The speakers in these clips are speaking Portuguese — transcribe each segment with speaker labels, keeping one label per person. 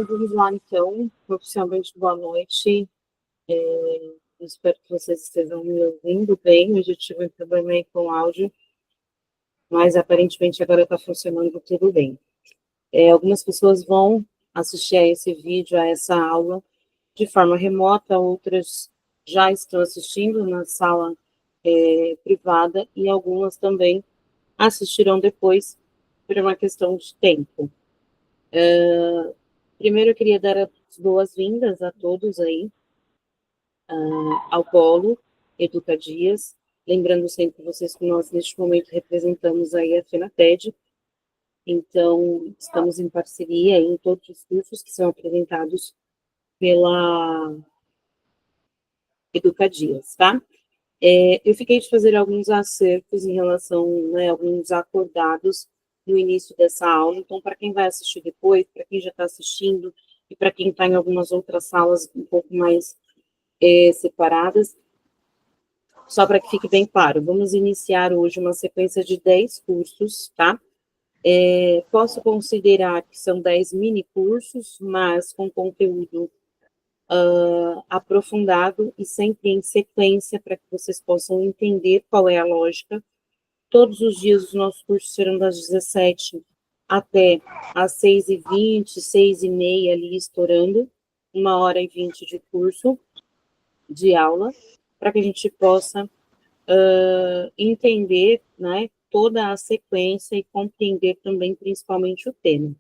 Speaker 1: Vamos lá, então, oficialmente, boa noite. Espero que vocês estejam me ouvindo bem. Hoje eu tive um problema aí com o áudio, mas aparentemente agora está funcionando tudo bem. Algumas pessoas vão assistir a esse vídeo, a essa aula, de forma remota, outras já estão assistindo na sala privada e algumas também assistirão depois por uma questão de tempo. Primeiro, eu queria dar as boas-vindas a todos aí, ao Polo Educadias, lembrando sempre vocês que nós, neste momento, representamos aí a FENATED, então, estamos em parceria em todos os cursos que são apresentados pela Educadias, tá? Eu fiquei de fazer alguns acertos em relação, né, alguns acordados no início dessa aula, então, para quem vai assistir depois, para quem já está assistindo, e para quem está em algumas outras salas um pouco mais separadas, só para que fique bem claro, vamos iniciar hoje uma sequência de 10 cursos, tá? Posso considerar que são 10 mini cursos, mas com conteúdo aprofundado e sempre em sequência, para que vocês possam entender qual é a lógica. Todos os dias os nossos cursos serão das 17 até às 6h20, 6h30 ali estourando, 1h20 de curso, de aula, para que a gente possa entender, né, toda a sequência e compreender também, principalmente, o tema.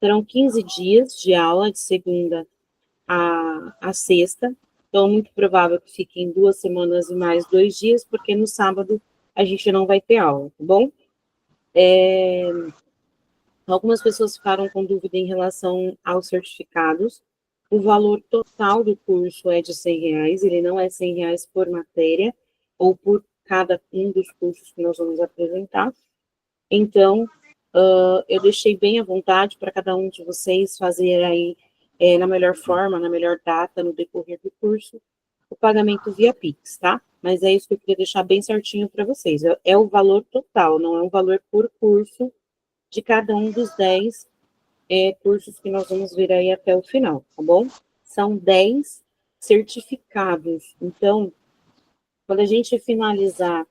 Speaker 1: Serão 15 dias de aula, de segunda a sexta, então, muito provável que fiquem 2 semanas e mais 2 dias, porque no sábado a gente não vai ter aula, tá bom? Algumas pessoas ficaram com dúvida em relação aos certificados. O valor total do curso é de R$100, ele não é R$100 por matéria, ou por cada um dos cursos que nós vamos apresentar. Então, eu deixei bem à vontade para cada um de vocês fazer aí, na melhor forma, na melhor data, no decorrer do curso, o pagamento via Pix, tá? Mas é isso que eu queria deixar bem certinho para vocês. É o valor total, não é um valor por curso de cada um dos 10 cursos que nós vamos ver aí até o final, tá bom? São 10 certificados. Então, quando a gente finalizar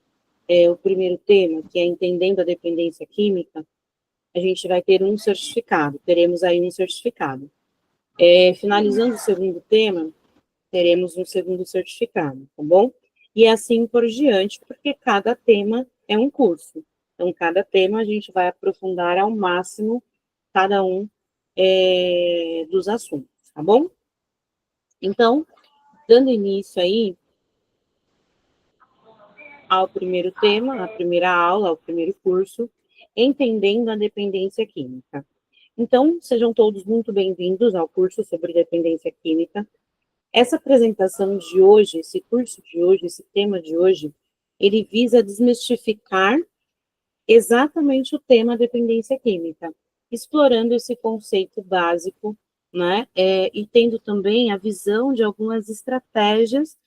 Speaker 1: o primeiro tema, que é entendendo a dependência química, a gente vai ter um certificado, teremos aí um certificado. Finalizando o segundo tema, teremos um segundo certificado, tá bom? E assim por diante, porque cada tema é um curso. Então, cada tema a gente vai aprofundar ao máximo cada um dos assuntos, tá bom? Então, dando início aí ao primeiro tema, à primeira aula, ao primeiro curso, entendendo a dependência química. Então, sejam todos muito bem-vindos ao curso sobre dependência química. Essa apresentação de hoje, esse curso de hoje, esse tema de hoje, ele visa desmistificar exatamente o tema dependência química, explorando esse conceito básico, né, e tendo também a visão de algumas estratégias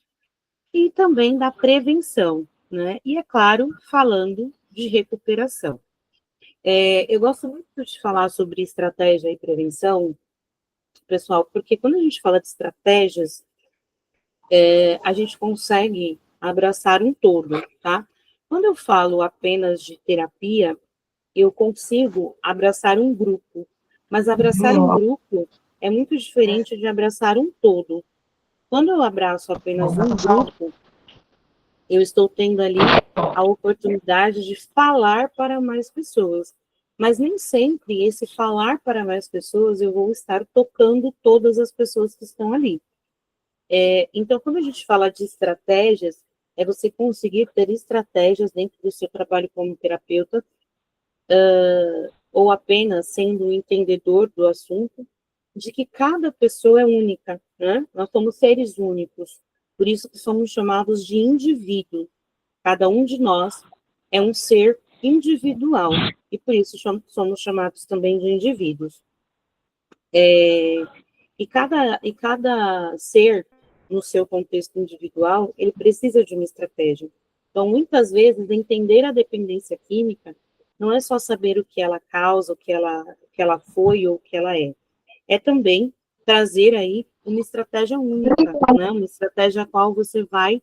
Speaker 1: e também da prevenção, né, e, é claro, falando de recuperação. Eu gosto muito de falar sobre estratégia e prevenção, pessoal, porque quando a gente fala de estratégias, a gente consegue abraçar um todo, tá? Quando eu falo apenas de terapia, eu consigo abraçar um grupo, mas abraçar um grupo é muito diferente de abraçar um todo. Quando eu abraço apenas um grupo, eu estou tendo ali a oportunidade de falar para mais pessoas. Mas nem sempre esse falar para mais pessoas eu vou estar tocando todas as pessoas que estão ali. Então, quando a gente fala de estratégias, é você conseguir ter estratégias dentro do seu trabalho como terapeuta, ou apenas sendo um entendedor do assunto, de que cada pessoa é única, né? Nós somos seres únicos, por isso que somos chamados de indivíduo. Cada um de nós é um ser individual, e por isso somos chamados também de indivíduos. E cada ser, no seu contexto individual, ele precisa de uma estratégia. Então, muitas vezes, entender a dependência química não é só saber o que ela causa, o que ela foi ou o que ela é. É também trazer aí uma estratégia única, né? Uma estratégia a qual você vai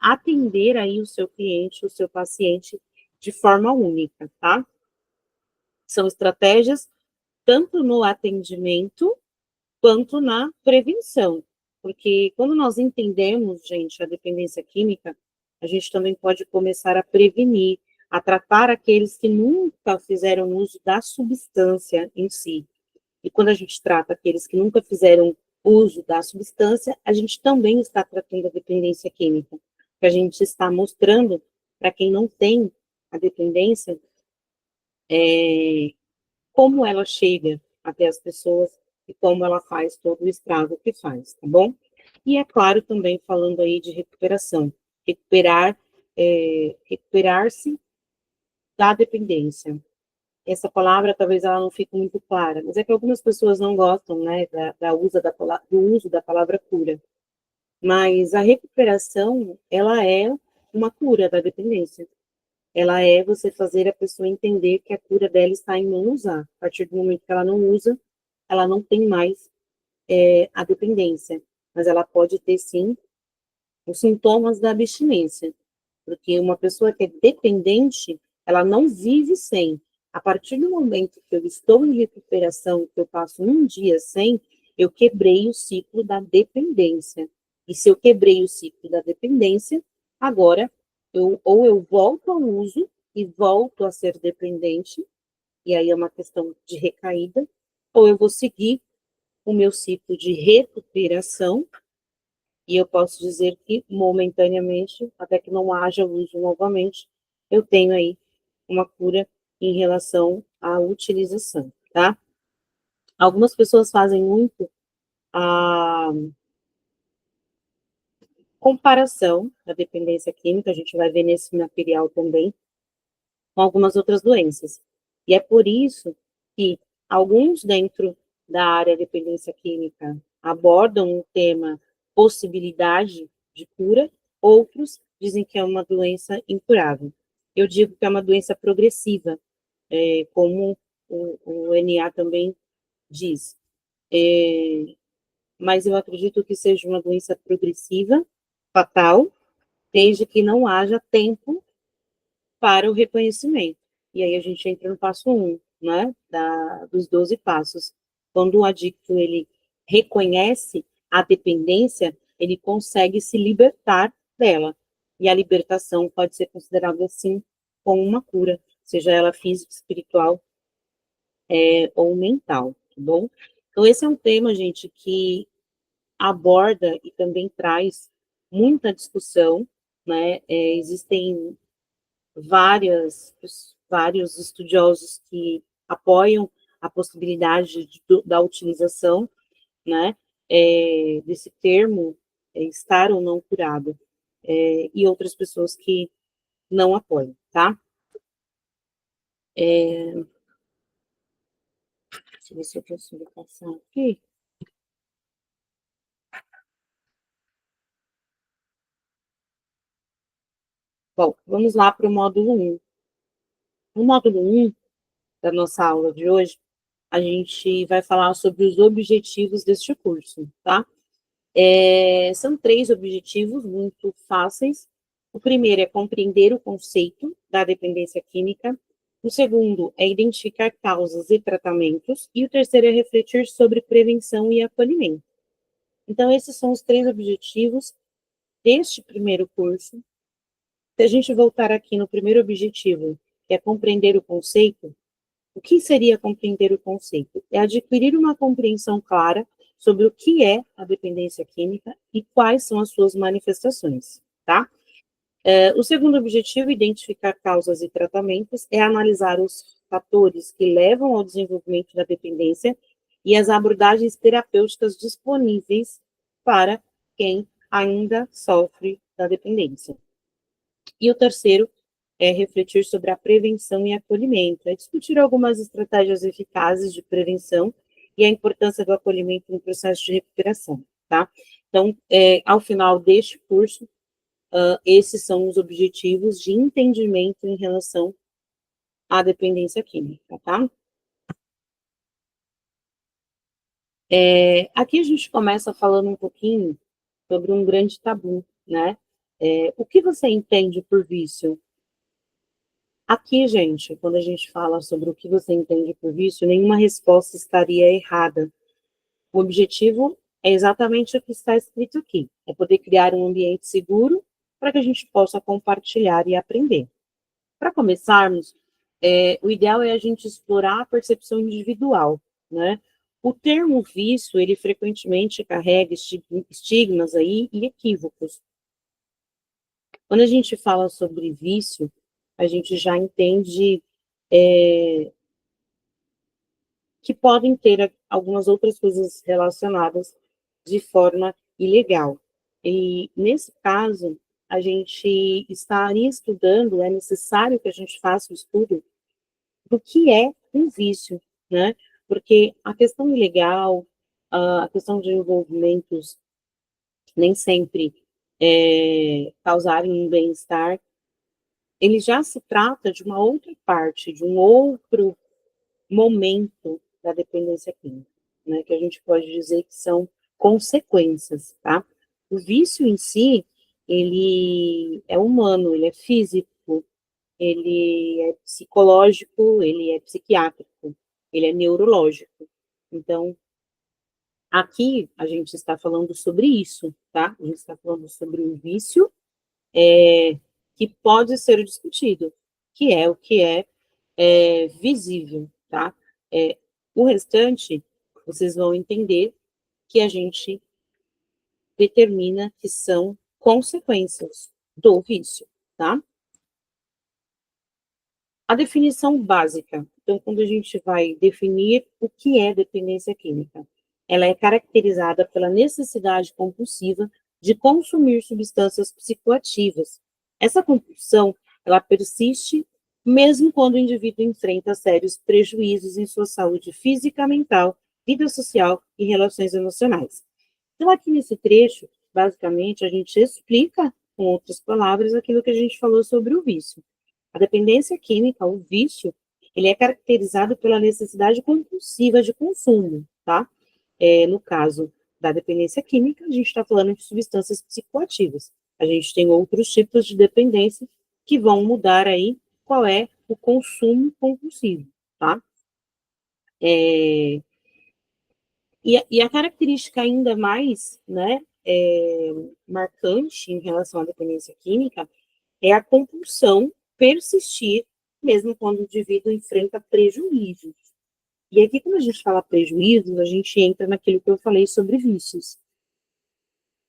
Speaker 1: atender aí o seu cliente, o seu paciente, de forma única, tá? São estratégias tanto no atendimento quanto na prevenção, porque quando nós entendemos, gente, a dependência química, a gente também pode começar a prevenir, a tratar aqueles que nunca fizeram uso da substância em si. E quando a gente trata aqueles que nunca fizeram uso da substância, a gente também está tratando a dependência química, que a gente está mostrando para quem não tem a dependência, como ela chega até as pessoas e como ela faz todo o estrago que faz, tá bom? E é claro também falando aí de recuperação, recuperar-se da dependência. Essa palavra talvez ela não fique muito clara, mas é que algumas pessoas não gostam, né, do uso da palavra cura. Mas a recuperação, ela é uma cura da dependência. Ela é você fazer a pessoa entender que a cura dela está em não usar. A partir do momento que ela não usa, ela não tem mais a dependência. Mas ela pode ter, sim, os sintomas da abstinência. Porque uma pessoa que é dependente, ela não vive sem. A partir do momento que eu estou em recuperação, que eu passo um dia sem, eu quebrei o ciclo da dependência. E se eu quebrei o ciclo da dependência, agora ou eu volto ao uso e volto a ser dependente, e aí é uma questão de recaída, ou eu vou seguir o meu ciclo de recuperação, e eu posso dizer que, momentaneamente, até que não haja uso novamente, eu tenho aí uma cura em relação à utilização, tá? Algumas pessoas fazem muito a comparação da dependência química, a gente vai ver nesse material também, com algumas outras doenças. E é por isso que alguns dentro da área de dependência química abordam o tema possibilidade de cura, outros dizem que é uma doença incurável. Eu digo que é uma doença progressiva, como o NA também diz. Mas eu acredito que seja uma doença progressiva, fatal, desde que não haja tempo para o reconhecimento. E aí a gente entra no passo 1, né, dos 12 passos. Quando o adicto, ele reconhece a dependência, ele consegue se libertar dela. E a libertação pode ser considerada, assim, como uma cura, seja ela física, espiritual, ou mental, tá bom? Então, esse é um tema, gente, que aborda e também traz muita discussão, né? Existem vários estudiosos que apoiam a possibilidade da utilização, né, desse termo, estar ou não curado, e outras pessoas que não apoiam, tá? Deixa eu ver se eu consigo passar aqui. Bom, vamos lá para o módulo 1. No módulo 1 da nossa aula de hoje, a gente vai falar sobre os objetivos deste curso, tá? São 3 objetivos muito fáceis. O primeiro é compreender o conceito da dependência química. O segundo é identificar causas e tratamentos. E o terceiro é refletir sobre prevenção e acolhimento. Então, esses são os 3 objetivos deste primeiro curso. Se a gente voltar aqui no primeiro objetivo, que é compreender o conceito, o que seria compreender o conceito? É adquirir uma compreensão clara sobre o que é a dependência química e quais são as suas manifestações, tá? O segundo objetivo, identificar causas e tratamentos, é analisar os fatores que levam ao desenvolvimento da dependência e as abordagens terapêuticas disponíveis para quem ainda sofre da dependência. E o terceiro é refletir sobre a prevenção e acolhimento, é discutir algumas estratégias eficazes de prevenção e a importância do acolhimento no processo de recuperação, tá? Então, ao final deste curso, esses são os objetivos de entendimento em relação à dependência química, tá? Aqui a gente começa falando um pouquinho sobre um grande tabu, né? O que você entende por vício? Aqui, gente, quando a gente fala sobre o que você entende por vício, nenhuma resposta estaria errada. O objetivo é exatamente o que está escrito aqui, é poder criar um ambiente seguro para que a gente possa compartilhar e aprender. Para começarmos, o ideal é a gente explorar a percepção individual, né? O termo vício, ele frequentemente carrega estigmas aí e equívocos. Quando a gente fala sobre vício, a gente já entende que podem ter algumas outras coisas relacionadas de forma ilegal. E, nesse caso, a gente estaria estudando, é necessário que a gente faça o estudo do que é um vício, né? Porque a questão ilegal, a questão de envolvimentos nem sempre causarem um bem-estar, ele já se trata de uma outra parte, de um outro momento da dependência química, né? Que a gente pode dizer que são consequências, tá? O vício em si, ele é humano, ele é físico, ele é psicológico, ele é psiquiátrico, ele é neurológico. Então, aqui a gente está falando sobre isso, tá? A gente está falando sobre um vício que pode ser discutido, que é visível, tá? É, o restante, vocês vão entender que a gente determina que são consequências do vício, tá? A definição básica. Então, quando a gente vai definir o que é dependência química, ela é caracterizada pela necessidade compulsiva de consumir substâncias psicoativas. Essa compulsão, ela persiste mesmo quando o indivíduo enfrenta sérios prejuízos em sua saúde física, mental, vida social e relações emocionais. Então, aqui nesse trecho, basicamente, a gente explica, com outras palavras, aquilo que a gente falou sobre o vício. A dependência química, o vício, ele é caracterizado pela necessidade compulsiva de consumo, tá? No caso da dependência química, a gente está falando de substâncias psicoativas. A gente tem outros tipos de dependência que vão mudar aí qual é o consumo compulsivo, tá? E a característica ainda mais, né, marcante em relação à dependência química é a compulsão persistir, mesmo quando o indivíduo enfrenta prejuízos. E aqui, quando a gente fala prejuízos, a gente entra naquilo que eu falei sobre vícios.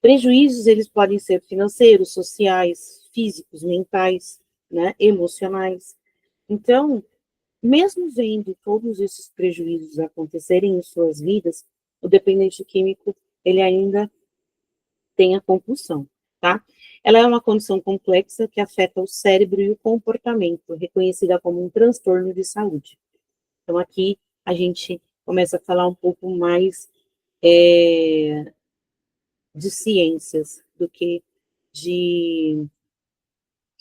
Speaker 1: Prejuízos, eles podem ser financeiros, sociais, físicos, mentais, né, emocionais. Então, mesmo vendo todos esses prejuízos acontecerem em suas vidas, o dependente químico, ele ainda tem a compulsão, tá? Ela é uma condição complexa que afeta o cérebro e o comportamento, reconhecida como um transtorno de saúde. Então, aqui a gente começa a falar um pouco mais de ciências do que de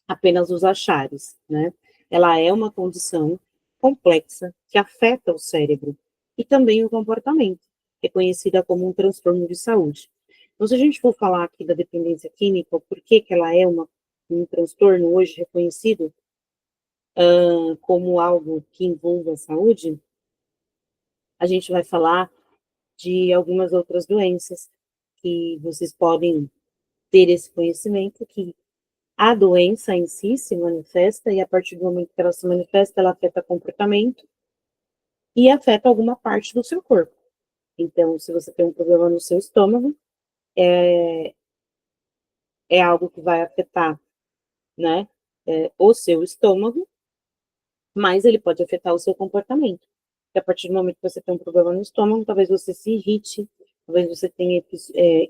Speaker 1: apenas os achares, né? Ela é uma condição complexa que afeta o cérebro e também o comportamento, reconhecida como um transtorno de saúde. Então, se a gente for falar aqui da dependência química, por que ela é um transtorno hoje reconhecido como algo que envolve a saúde, a gente vai falar de algumas outras doenças que vocês podem ter esse conhecimento, que a doença em si se manifesta, e a partir do momento que ela se manifesta, ela afeta comportamento e afeta alguma parte do seu corpo. Então, se você tem um problema no seu estômago, é algo que vai afetar, né, o seu estômago, mas ele pode afetar o seu comportamento. Porque a partir do momento que você tem um problema no estômago, talvez você se irrite, talvez você tenha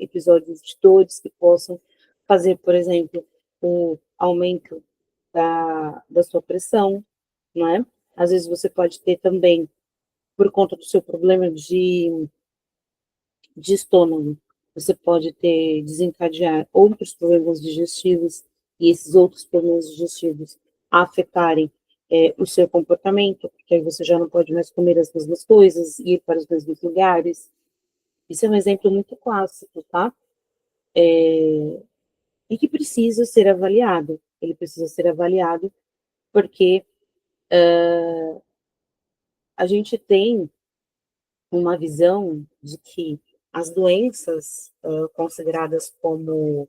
Speaker 1: episódios de dores que possam fazer, por exemplo, o aumento da sua pressão, não é? Às vezes você pode ter também, por conta do seu problema de estômago, você pode ter, desencadear outros problemas digestivos, e esses outros problemas digestivos afetarem o seu comportamento, porque aí você já não pode mais comer as mesmas coisas, ir para os mesmos lugares. Isso é um exemplo muito clássico, tá? E que precisa ser avaliado. Ele precisa ser avaliado porque a gente tem uma visão de que as doenças consideradas como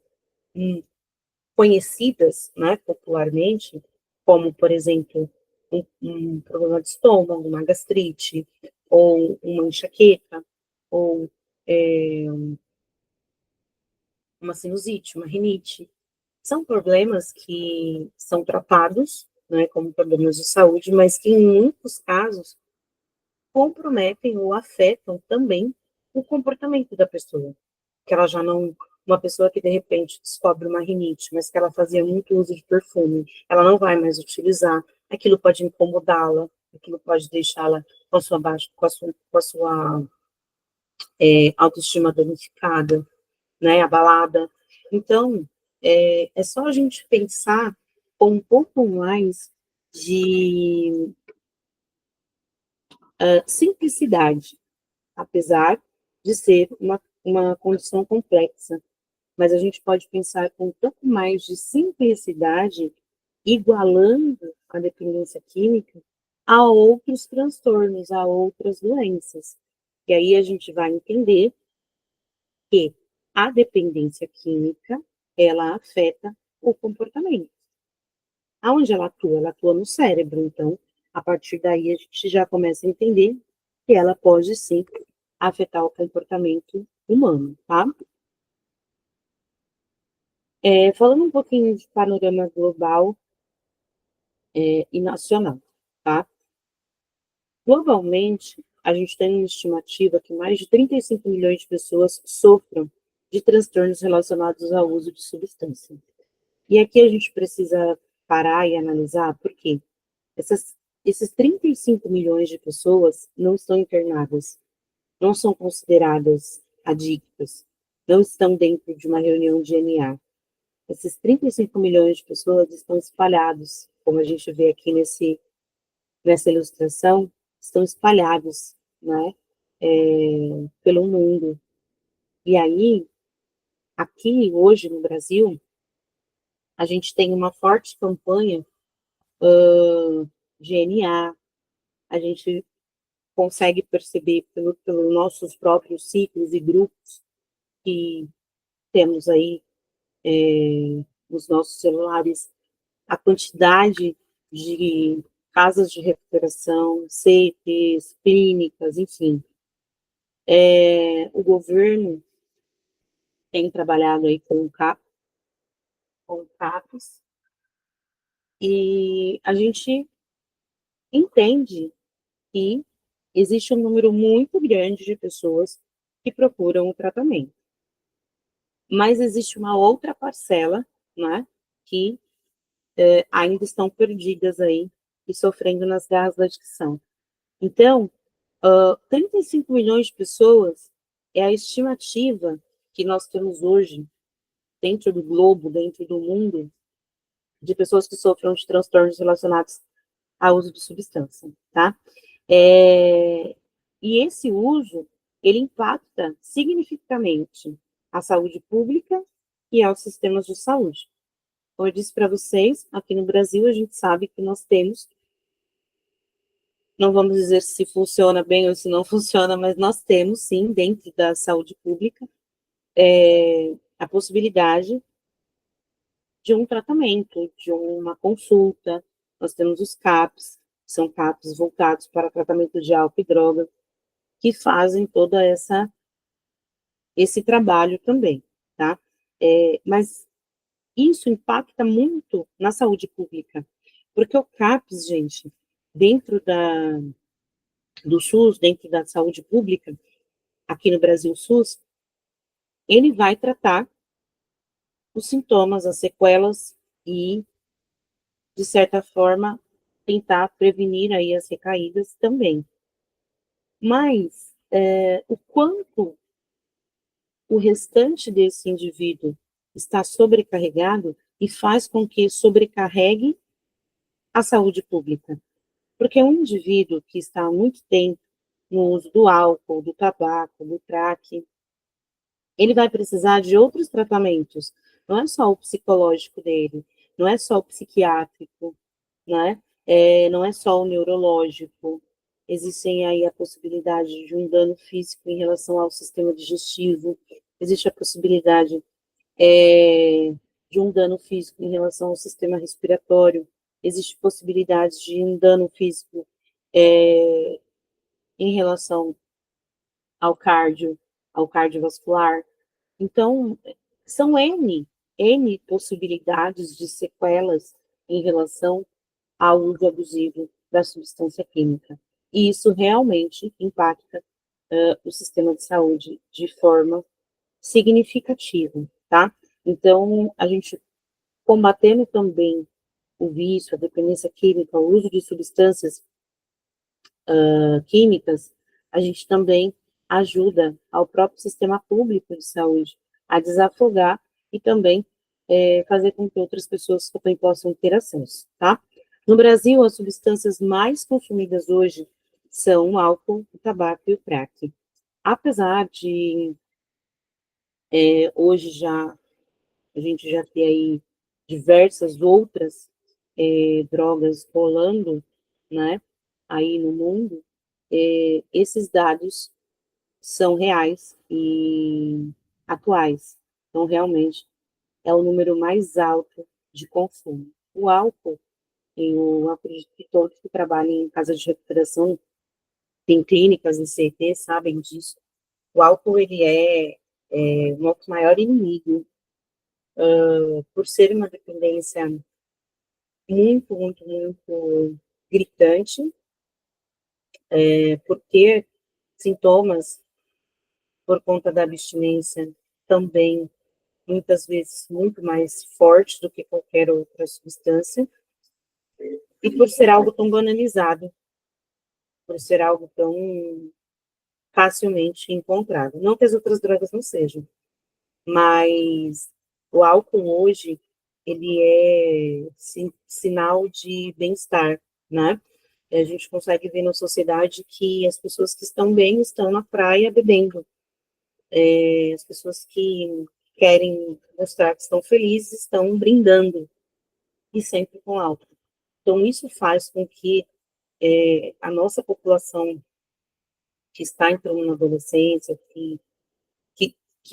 Speaker 1: conhecidas, né, popularmente, como, por exemplo, um problema de estômago, uma gastrite, ou uma enxaqueca, ou uma sinusite, uma rinite, são problemas que são tratados, né, como problemas de saúde, mas que em muitos casos comprometem ou afetam também o comportamento da pessoa. Que ela já não, uma pessoa que de repente descobre uma rinite, mas que ela fazia muito uso de perfume, ela não vai mais utilizar, aquilo pode incomodá-la, aquilo pode deixá-la com a sua baixa, com a sua autoestima danificada, né, abalada. Então, é só a gente pensar com um pouco mais de simplicidade, apesar de ser uma condição complexa. Mas a gente pode pensar com um pouco mais de simplicidade, igualando a dependência química a outros transtornos, a outras doenças. E aí a gente vai entender que a dependência química, ela afeta o comportamento. Aonde ela atua? Ela atua no cérebro. Então, a partir daí, a gente já começa a entender que ela pode, sim, afetar o comportamento humano, tá? Falando um pouquinho de panorama global e nacional, tá? Globalmente, a gente tem uma estimativa que mais de 35 milhões de pessoas sofram de transtornos relacionados ao uso de substância. E aqui a gente precisa parar e analisar por quê. Esses 35 milhões de pessoas não estão internadas, não são consideradas adictas, não estão dentro de uma reunião de NA. Esses 35 milhões de pessoas estão espalhados, como a gente vê aqui nessa ilustração, estão espalhados, né, pelo mundo. E aí, aqui, hoje, no Brasil, a gente tem uma forte campanha de NA, a gente consegue perceber pelos nossos próprios ciclos e grupos que temos aí nos nossos celulares, a quantidade de casas de recuperação, CTs, clínicas, enfim. O governo tem trabalhado aí com o CAPES, e a gente entende que existe um número muito grande de pessoas que procuram o tratamento. Mas existe uma outra parcela, né, que ainda estão perdidas aí e sofrendo nas garras da adicção. Então, 35 milhões de pessoas é a estimativa que nós temos hoje dentro do globo, dentro do mundo, de pessoas que sofrem de transtornos relacionados ao uso de substância, tá? E esse uso, ele impacta significativamente a saúde pública e aos sistemas de saúde. Como eu disse para vocês, aqui no Brasil a gente sabe que nós temos, não vamos dizer se funciona bem ou se não funciona, mas nós temos sim, dentro da saúde pública, a possibilidade de um tratamento, de uma consulta. Nós temos os CAPs, que são CAPs voltados para tratamento de álcool e droga, que fazem toda esse trabalho também, tá? Mas isso impacta muito na saúde pública, porque o CAPS, gente, dentro do SUS, dentro da saúde pública, aqui no Brasil SUS, ele vai tratar os sintomas, as sequelas e, de certa forma, tentar prevenir aí as recaídas também. Mas o quanto o restante desse indivíduo está sobrecarregado e faz com que sobrecarregue a saúde pública. Porque um indivíduo que está há muito tempo no uso do álcool, do tabaco, do crack, ele vai precisar de outros tratamentos. Não é só o psicológico dele, não é só o psiquiátrico, né? Não é só o neurológico. Existem aí a possibilidade de um dano físico em relação ao sistema digestivo, existe a possibilidade de um dano físico em relação ao sistema respiratório, existe possibilidade de um dano físico em relação ao cardiovascular. Então, são N possibilidades de sequelas em relação ao uso abusivo da substância química. E isso realmente impacta o sistema de saúde de forma significativa, tá? Então, a gente combatendo também o vício, a dependência química, o uso de substâncias químicas, a gente também ajuda ao próprio sistema público de saúde a desafogar e também fazer com que outras pessoas também possam ter acesso, tá? No Brasil, as substâncias mais consumidas hoje são o álcool, o tabaco e o crack. Apesar de hoje a gente já ter aí diversas outras drogas rolando, né, aí no mundo, esses dados são reais e atuais. Então, realmente, é o número mais alto de consumo. O álcool, eu acredito que todos que trabalham em casa de recuperação, tem clínicas em CT, sabem disso. O álcool, ele o nosso maior inimigo, por ser uma dependência muito, muito, muito gritante, por ter sintomas por conta da abstinência também, muitas vezes, muito mais fortes do que qualquer outra substância, e por ser algo tão banalizado, por ser algo tão facilmente encontrado. Não que as outras drogas não sejam, mas o álcool hoje, ele é sinal de bem-estar, né? E a gente consegue ver na sociedade que as pessoas que estão bem estão na praia bebendo. As pessoas que querem mostrar que estão felizes estão brindando, e sempre com álcool. Então, isso faz com que a nossa população que está entrando na adolescência, que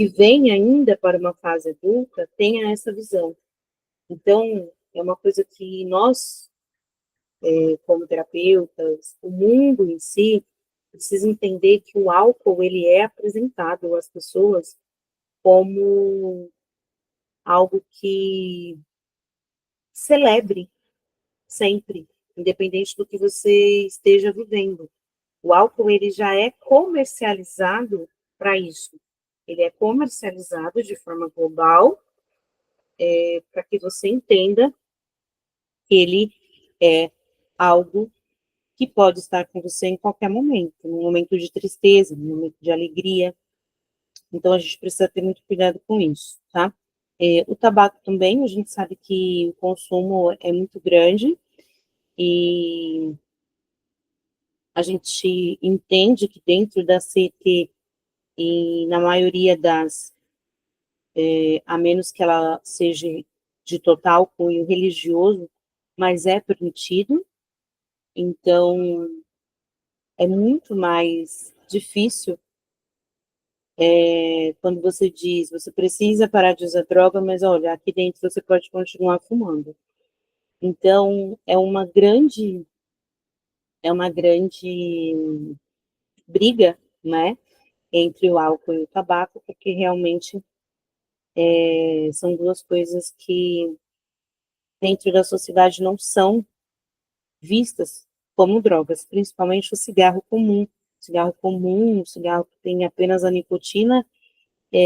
Speaker 1: vem ainda para uma fase adulta, tenha essa visão. Então, é uma coisa que nós, como terapeutas, o mundo em si, precisa entender que o álcool, ele é apresentado às pessoas como algo que celebre sempre, independente do que você esteja vivendo. O álcool, ele já é comercializado para isso. Ele é comercializado de forma global, para que você entenda que ele é algo que pode estar com você em qualquer momento, no momento de tristeza, no momento de alegria. Então, a gente precisa ter muito cuidado com isso, tá? O tabaco também, a gente sabe que o consumo é muito grande e a gente entende que dentro da CET e na maioria a menos que ela seja de total cunho religioso, mas é permitido, então é muito mais difícil quando você diz, você precisa parar de usar droga, mas olha, aqui dentro você pode continuar fumando. Então, é uma grande briga, né, entre o álcool e o tabaco, porque realmente são duas coisas que dentro da sociedade não são vistas como drogas, principalmente o cigarro comum. O cigarro que tem apenas a nicotina,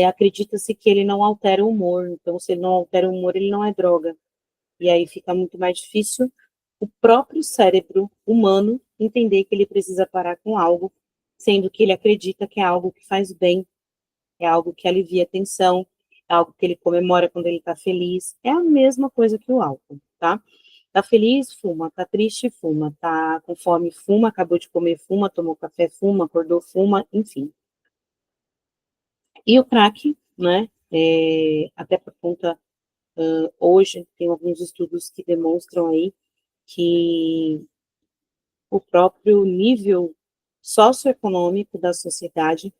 Speaker 1: acredita-se que ele não altera o humor, então se ele não altera o humor, ele não é droga. E aí fica muito mais difícil o próprio cérebro humano entender que ele precisa parar com algo, sendo que ele acredita que é algo que faz bem, é algo que alivia a tensão, é algo que ele comemora quando ele está feliz. É a mesma coisa que o álcool, tá? Tá feliz, fuma. Tá triste, fuma. Tá com fome, fuma. Acabou de comer, fuma. Tomou café, fuma. Acordou, fuma. Enfim. E o crack, né? Até por conta, hoje, tem alguns estudos que demonstram aí que o próprio nível socioeconômico da sociedade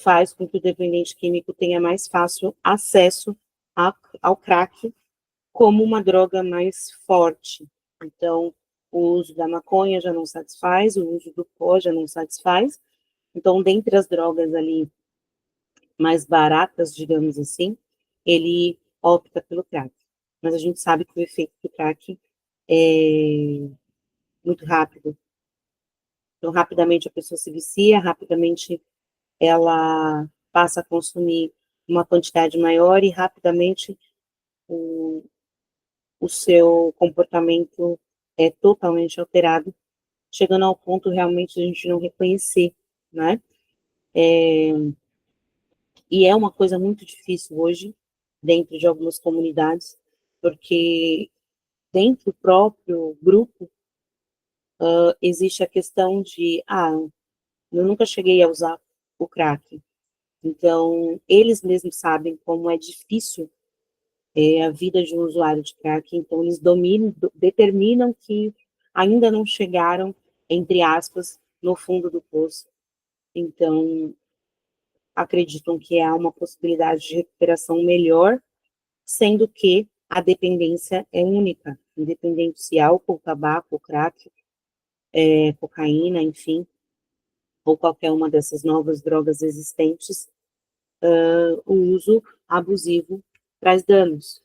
Speaker 1: faz com que o dependente químico tenha mais fácil acesso ao crack como uma droga mais forte. Então, o uso da maconha já não satisfaz, o uso do pó já não satisfaz. Então, dentre as drogas ali mais baratas, digamos assim, ele opta pelo crack. Mas a gente sabe que o efeito do crack é muito rápido. Então, rapidamente a pessoa se vicia, rapidamente ela passa a consumir uma quantidade maior e rapidamente o, o seu comportamento é totalmente alterado, chegando ao ponto realmente de a gente não reconhecer, né? E é uma coisa muito difícil hoje, dentro de algumas comunidades, porque dentro do próprio grupo existe a questão de, eu nunca cheguei a usar o crack. Então, eles mesmos sabem como é difícil a vida de um usuário de crack, então eles determinam que ainda não chegaram, entre aspas, no fundo do poço. Então, acreditam que há uma possibilidade de recuperação melhor, sendo que a dependência é única, independente se álcool, tabaco, crack, cocaína, enfim, ou qualquer uma dessas novas drogas existentes, o uso abusivo traz danos.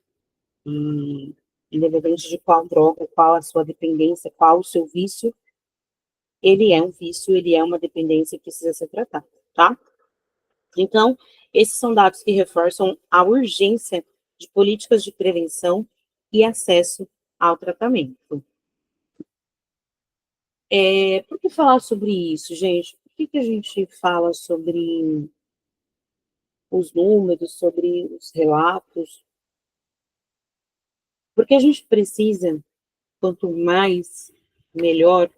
Speaker 1: E, independente de qual droga, qual a sua dependência, qual o seu vício, ele é um vício, ele é uma dependência que precisa ser tratada, tá? Então, esses são dados que reforçam a urgência de políticas de prevenção e acesso ao tratamento. Por que falar sobre isso, gente? Por que a gente fala sobre os números, sobre os relatos? Porque a gente precisa, quanto mais, melhor,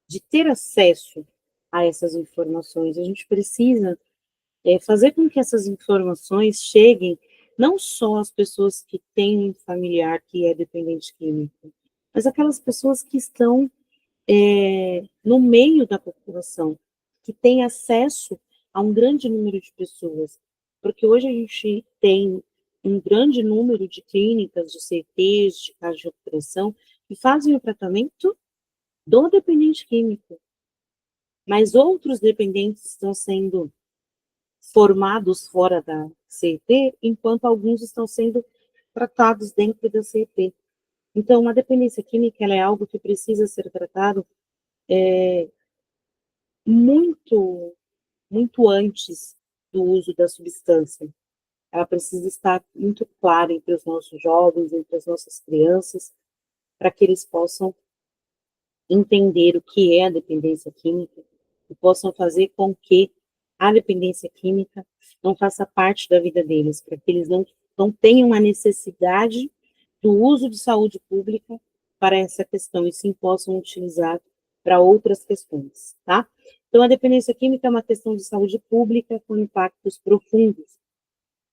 Speaker 1: de ter acesso a essas informações. A gente precisa fazer com que essas informações cheguem não só às pessoas que têm um familiar que é dependente químico, mas aquelas pessoas que estão no meio da população, que têm acesso a um grande número de pessoas. Porque hoje a gente tem um grande número de clínicas, de CTs, de casas de recuperação, que fazem o tratamento do dependente químico. Mas outros dependentes estão sendo formados fora da CET, enquanto alguns estão sendo tratados dentro da CET. Então, a dependência química ela é algo que precisa ser tratado muito, muito antes do uso da substância. Ela precisa estar muito clara entre os nossos jovens, entre as nossas crianças, para que eles possam entender o que é a dependência química e possam fazer com que a dependência química não faça parte da vida deles, para que eles não tenham a necessidade do uso de saúde pública para essa questão, e sim possam utilizar para outras questões, tá? Então, a dependência química é uma questão de saúde pública com impactos profundos.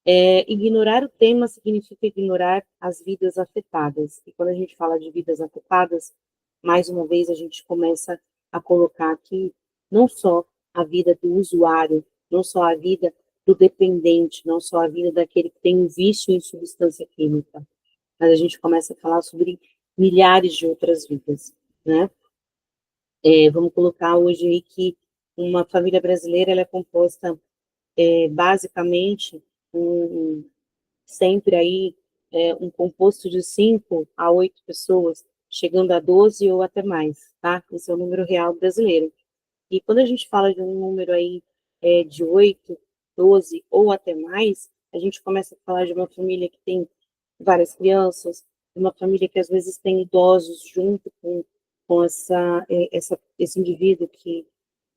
Speaker 1: Ignorar o tema significa ignorar as vidas afetadas. E quando a gente fala de vidas afetadas, mais uma vez a gente começa a colocar aqui não só a vida do usuário, não só a vida do dependente, não só a vida daquele que tem um vício em substância química, mas a gente começa a falar sobre milhares de outras vidas, né? Vamos colocar hoje aí que uma família brasileira ela é composta basicamente sempre aí um composto de 5 a 8 pessoas, chegando a 12 ou até mais, tá? Esse é o número real brasileiro. E quando a gente fala de um número aí de 8, 12 ou até mais, a gente começa a falar de uma família que tem várias crianças, uma família que às vezes tem idosos junto com esse indivíduo que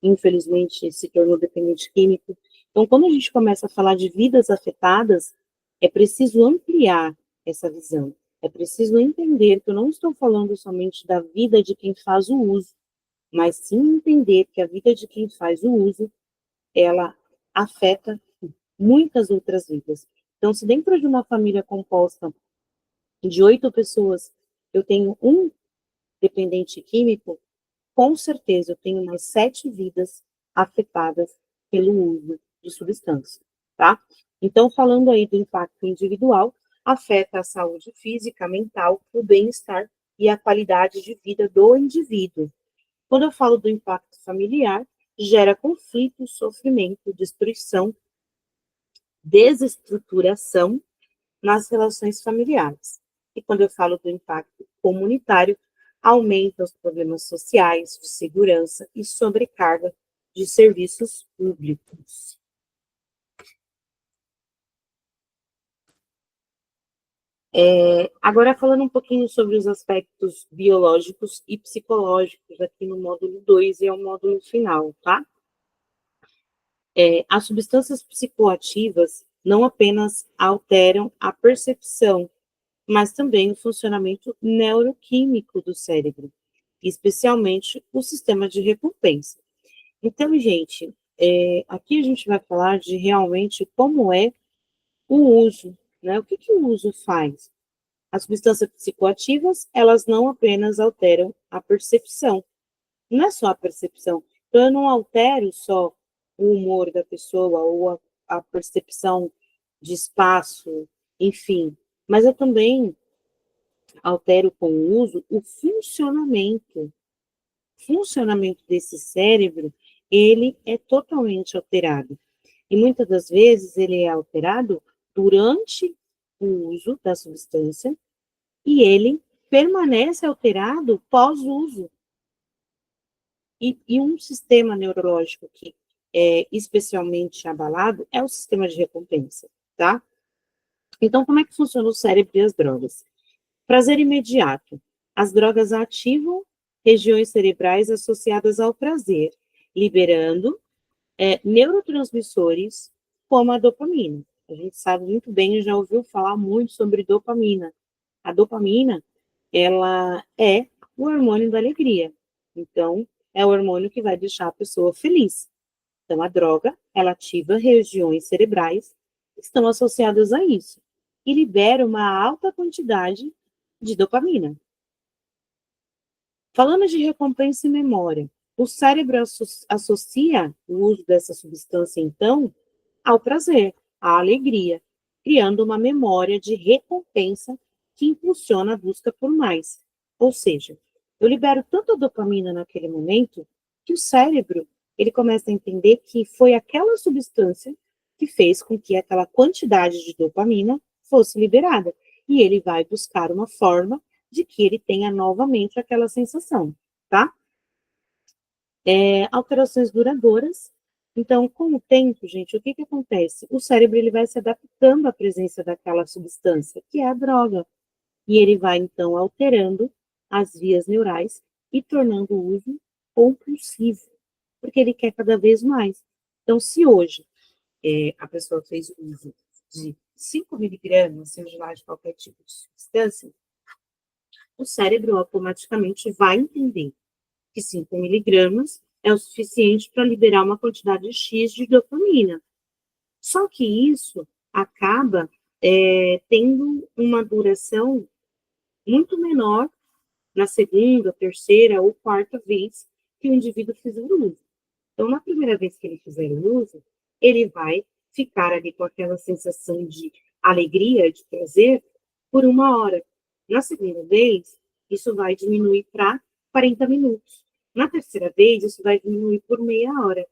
Speaker 1: infelizmente se tornou dependente químico. Então, quando a gente começa a falar de vidas afetadas, é preciso ampliar essa visão. É preciso entender que eu não estou falando somente da vida de quem faz o uso, mas sim entender que a vida de quem faz o uso, ela afeta muitas outras vidas. Então, se dentro de uma família composta de 8 pessoas, eu tenho um dependente químico, com certeza eu tenho mais 7 vidas afetadas pelo uso de substância, tá? Então, falando aí do impacto individual, afeta a saúde física, mental, o bem-estar e a qualidade de vida do indivíduo. Quando eu falo do impacto familiar, gera conflito, sofrimento, destruição, desestruturação nas relações familiares. E quando eu falo do impacto comunitário, aumenta os problemas sociais, de segurança e sobrecarga de serviços públicos. Agora, falando um pouquinho sobre os aspectos biológicos e psicológicos, aqui no módulo 2 e é o módulo final, tá? As substâncias psicoativas não apenas alteram a percepção, mas também o funcionamento neuroquímico do cérebro, especialmente o sistema de recompensa. Então, gente, aqui a gente vai falar de realmente como é o uso, né? O que, que o uso faz? As substâncias psicoativas, elas não apenas alteram a percepção, não é só a percepção. Então, eu não altero só o humor da pessoa ou a percepção de espaço, enfim, mas eu também altero com o uso o funcionamento desse cérebro, ele é totalmente alterado. E muitas das vezes ele é alterado durante o uso da substância e ele permanece alterado pós-uso. E um sistema neurológico que é especialmente abalado é o sistema de recompensa, tá? Então, como é que funciona o cérebro e as drogas? Prazer imediato. As drogas ativam regiões cerebrais associadas ao prazer, liberando neurotransmissores como a dopamina. A gente sabe muito bem, já ouviu falar muito sobre dopamina. A dopamina, ela é o hormônio da alegria. Então, é o hormônio que vai deixar a pessoa feliz. Então, a droga, ela ativa regiões cerebrais que estão associadas a isso e libera uma alta quantidade de dopamina. Falando de recompensa e memória, o cérebro associa o uso dessa substância, então, ao prazer, à alegria, criando uma memória de recompensa que impulsiona a busca por mais. Ou seja, eu libero tanta dopamina naquele momento que o cérebro ele começa a entender que foi aquela substância que fez com que aquela quantidade de dopamina fosse liberada. E ele vai buscar uma forma de que ele tenha novamente aquela sensação, tá? Alterações duradouras. Então, com o tempo, gente, o que que acontece? O cérebro ele vai se adaptando à presença daquela substância, que é a droga, e ele vai, então, alterando as vias neurais e tornando o uso compulsivo, porque ele quer cada vez mais. Então, se hoje a pessoa fez uso de 5 miligramas, seja lá de qualquer tipo de substância, o cérebro automaticamente vai entender que 5 miligramas é o suficiente para liberar uma quantidade X de dopamina. Só que isso acaba tendo uma duração muito menor na segunda, terceira ou quarta vez que o indivíduo fizer o uso. Então, na primeira vez que ele fizer o uso, ele vai ficar ali com aquela sensação de alegria, de prazer, por 1 hora. Na segunda vez, isso vai diminuir para 40 minutos. Na terceira vez, isso vai diminuir por meia hora.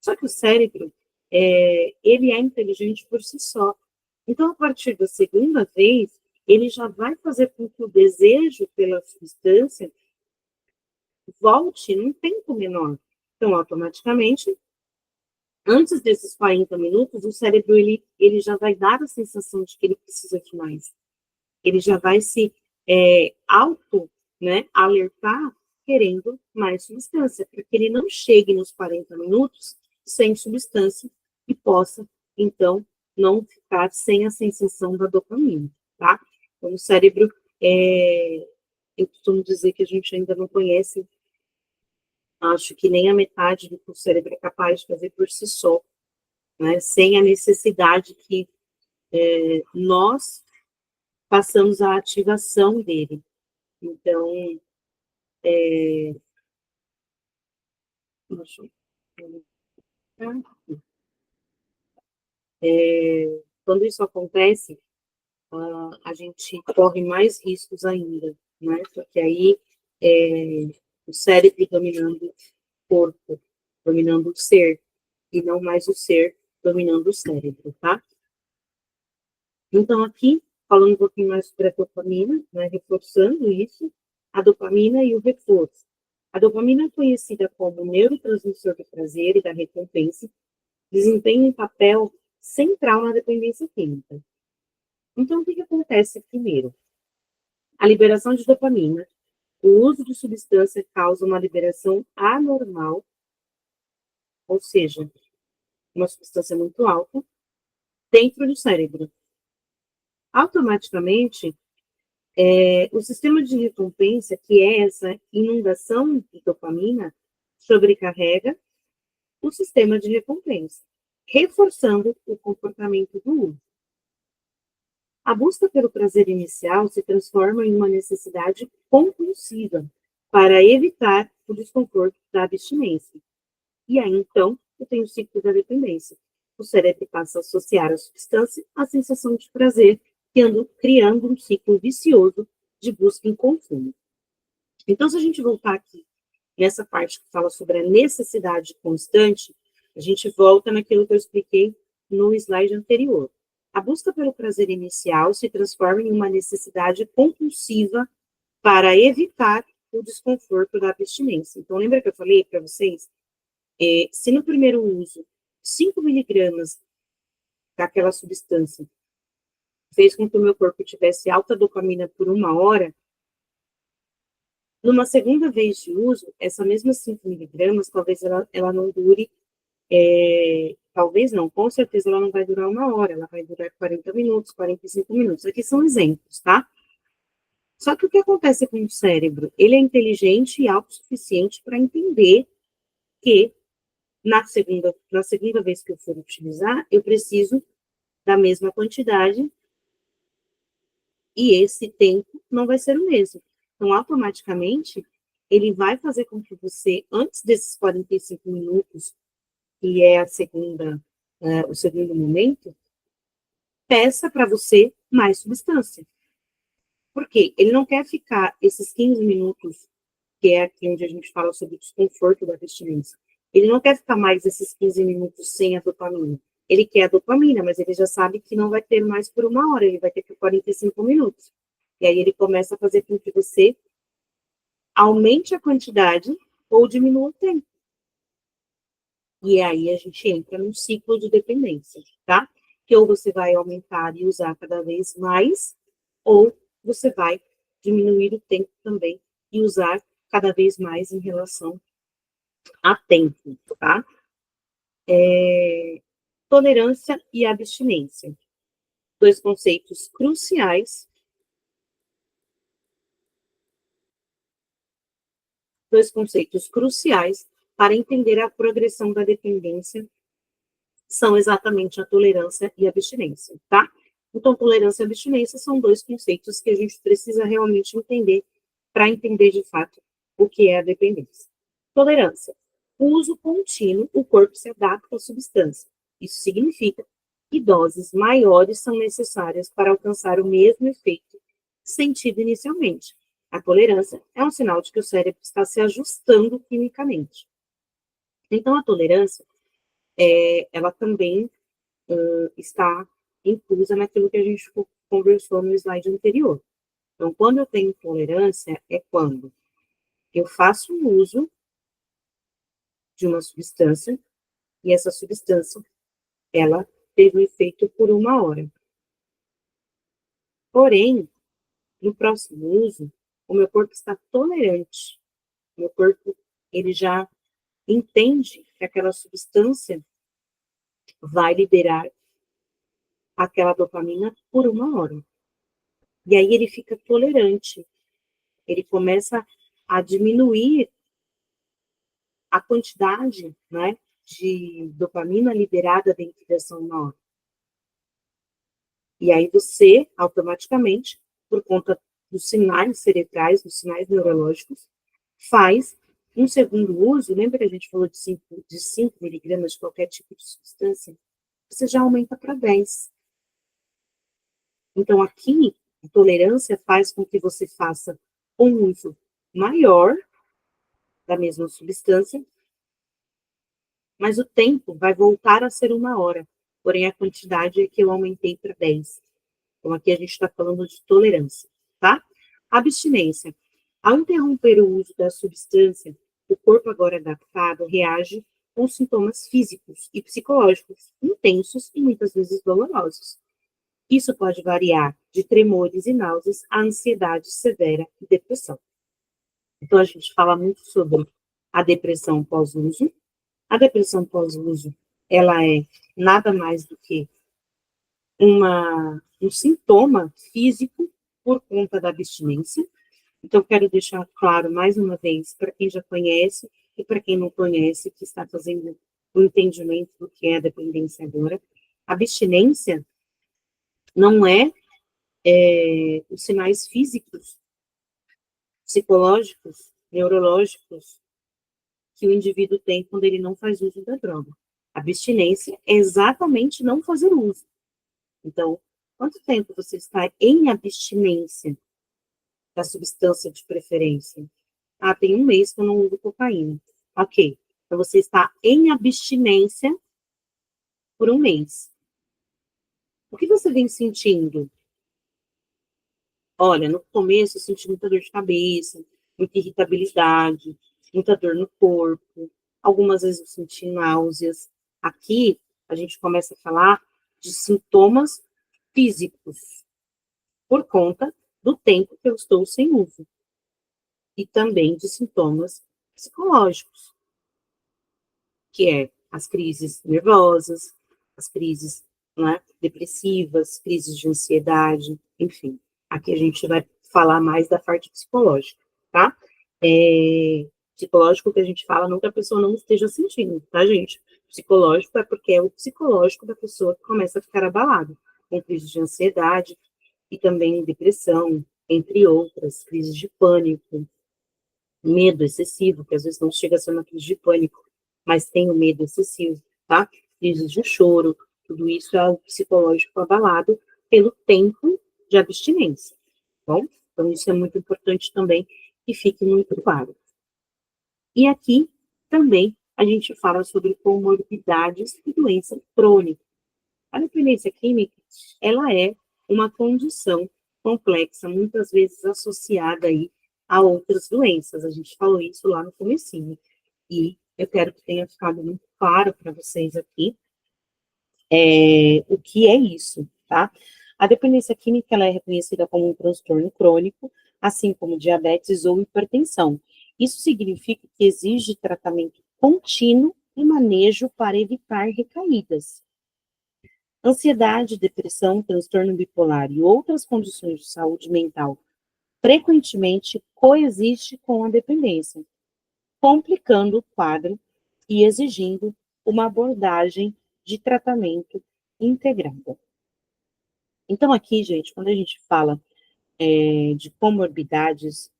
Speaker 1: Só que o cérebro, ele é inteligente por si só. Então, a partir da segunda vez, ele já vai fazer com que o desejo pela substância volte num tempo menor. Então, automaticamente, antes desses 40 minutos, o cérebro ele já vai dar a sensação de que ele precisa de mais. Ele já vai se auto, né, alertar querendo mais substância, para que ele não chegue nos 40 minutos sem substância e possa, então, não ficar sem a sensação da dopamina, tá? Então, o cérebro, Eu costumo dizer que a gente ainda não conhece, acho que nem a metade do que o cérebro é capaz de fazer por si só, né? Sem a necessidade que nós passamos a ativação dele. Então, deixa eu quando isso acontece, a gente corre mais riscos ainda, né? Porque aí o cérebro dominando o corpo, dominando o ser, e não mais o ser dominando o cérebro, tá? Então, aqui, falando um pouquinho mais sobre a dopamina, né, reforçando isso, a dopamina e o reforço. A dopamina é conhecida como neurotransmissor do prazer e da recompensa, desempenha um papel central na dependência química. Então, o que acontece primeiro? A liberação de dopamina. O uso de substância causa uma liberação anormal, ou seja, uma substância muito alta, dentro do cérebro. Automaticamente, o sistema de recompensa, que é essa inundação de dopamina, sobrecarrega o sistema de recompensa, reforçando o comportamento do uso. A busca pelo prazer inicial se transforma em uma necessidade compulsiva para evitar o desconforto da abstinência. E aí, então, eu tenho o ciclo da dependência. O cérebro passa a associar a substância à sensação de prazer, criando um ciclo vicioso de busca e consumo. Então, se a gente voltar aqui nessa parte que fala sobre a necessidade constante, a gente volta naquilo que eu expliquei no slide anterior. A busca pelo prazer inicial se transforma em uma necessidade compulsiva para evitar o desconforto da abstinência. Então, lembra que eu falei para vocês? Se no primeiro uso, 5 miligramas daquela substância fez com que o meu corpo tivesse alta dopamina por 1 hora, numa segunda vez de uso, essa mesma 5 miligramas, talvez ela não dure, talvez não, com certeza ela não vai durar 1 hora, ela vai durar 40 minutos, 45 minutos. Aqui são exemplos, tá? Só que o que acontece com o cérebro? Ele é inteligente e autossuficiente para entender que na segunda vez que eu for utilizar, eu preciso da mesma quantidade e esse tempo não vai ser o mesmo. Então, automaticamente, ele vai fazer com que você, antes desses 45 minutos, que é o segundo momento, peça para você mais substância. Por quê? Ele não quer ficar esses 15 minutos, que é aqui onde a gente fala sobre o desconforto da abstinência. Ele não quer ficar mais esses 15 minutos sem a dopamina. Ele quer a dopamina, mas ele já sabe que não vai ter mais por 1 hora, ele vai ter por 45 minutos. E aí ele começa a fazer com que você aumente a quantidade ou diminua o tempo. E aí a gente entra num ciclo de dependência, tá? Que ou você vai aumentar e usar cada vez mais, ou você vai diminuir o tempo também e usar cada vez mais em relação a tempo, tá? Tolerância e abstinência. Dois conceitos cruciais. Dois conceitos cruciais para entender a progressão da dependência são exatamente a tolerância e a abstinência, tá? Então, tolerância e abstinência são dois conceitos que a gente precisa realmente entender para entender de fato o que é a dependência. Tolerância. O uso contínuo, o corpo se adapta à substância. Isso significa que doses maiores são necessárias para alcançar o mesmo efeito sentido inicialmente. A tolerância é um sinal de que o cérebro está se ajustando quimicamente. Então, a tolerância, ela também está inclusa naquilo que a gente conversou no slide anterior. Então, quando eu tenho tolerância, é quando eu faço uso de uma substância e essa substância, ela teve um efeito por 1 hora. Porém, no próximo uso, o meu corpo está tolerante. O meu corpo, ele já entende que aquela substância vai liberar aquela dopamina por 1 hora. E aí ele fica tolerante, ele começa a diminuir a quantidade, né, de dopamina liberada dentro dessa hormônio. E aí você, automaticamente, por conta dos sinais cerebrais, dos sinais neurológicos, faz um segundo uso. Lembra que a gente falou de 5 miligramas de qualquer tipo de substância? Você já aumenta para 10. Então, aqui, a tolerância faz com que você faça um uso maior da mesma substância, mas o tempo vai voltar a ser 1 hora. Porém, a quantidade é que eu aumentei para 10. Então, aqui a gente está falando de tolerância, tá? Abstinência. Ao interromper o uso da substância, o corpo agora adaptado reage com sintomas físicos e psicológicos intensos e muitas vezes dolorosos. Isso pode variar de tremores e náuseas a ansiedade severa e depressão. Então, a gente fala muito sobre a depressão pós-uso. A depressão pós-uso, ela é nada mais do que um sintoma físico por conta da abstinência. Então, quero deixar claro, mais uma vez, para quem já conhece e para quem não conhece, que está fazendo o entendimento do que é a dependência agora. A abstinência não os sinais físicos, psicológicos, neurológicos que o indivíduo tem quando ele não faz uso da droga. A abstinência é exatamente não fazer uso. Então, quanto tempo você está em abstinência da substância de preferência? Ah, tem 1 mês que eu não uso cocaína. Ok. Então, você está em abstinência por 1 mês. O que você vem sentindo? Olha, no começo eu senti muita dor de cabeça, muita irritabilidade, muita dor no corpo. Algumas vezes eu senti náuseas. Aqui, a gente começa a falar de sintomas físicos, por conta do tempo que eu estou sem uso. E também de sintomas psicológicos, que é as crises nervosas, as crises, né, depressivas, crises de ansiedade, enfim. Aqui a gente vai falar mais da parte psicológica, tá? Psicológico que a gente fala não que a pessoa não esteja sentindo, tá, gente? Psicológico é porque é o psicológico da pessoa que começa a ficar abalado, com crises de ansiedade e também depressão, entre outras, crises de pânico, medo excessivo, que às vezes não chega a ser uma crise de pânico, mas tem o medo excessivo, tá? Crises de choro, tudo isso é o psicológico abalado pelo tempo de abstinência, tá bom? Então, isso é muito importante também que fique muito claro. E aqui também a gente fala sobre comorbidades e doença crônica. A dependência química, ela é uma condição complexa, muitas vezes associada aí a outras doenças. A gente falou isso lá no comecinho. E eu quero que tenha ficado muito claro para vocês aqui o que é isso, tá? A dependência química, ela é reconhecida como um transtorno crônico, assim como diabetes ou hipertensão. Isso significa que exige tratamento contínuo e manejo para evitar recaídas. Ansiedade, depressão, transtorno bipolar e outras condições de saúde mental frequentemente coexiste com a dependência, complicando o quadro e exigindo uma abordagem de tratamento integrada. Então, aqui, gente, quando a gente fala de comorbidades,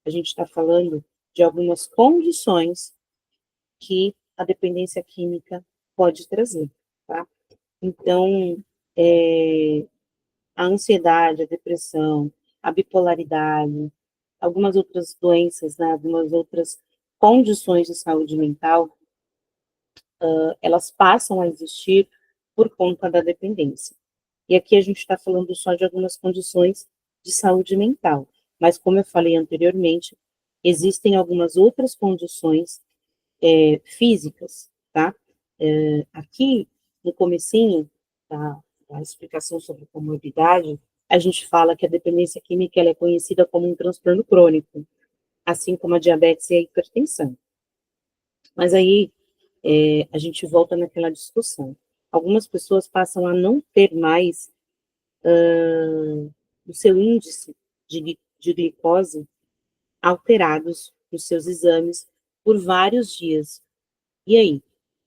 Speaker 1: a gente está falando de algumas condições que a dependência química pode trazer, tá? Então, a ansiedade, a depressão, a bipolaridade, algumas outras doenças, né, algumas outras condições de saúde mental, elas passam a existir por conta da dependência. E aqui a gente está falando só de algumas condições de saúde mental, mas como eu falei anteriormente, existem algumas outras condições físicas, tá? Aqui, no comecinho da explicação sobre comorbidade, a gente fala que a dependência química ela é conhecida como um transtorno crônico, assim como a diabetes e a hipertensão. Mas aí, a gente volta naquela discussão. Algumas pessoas passam a não ter mais o seu índice de glicose alterados nos seus exames por vários dias. E aí,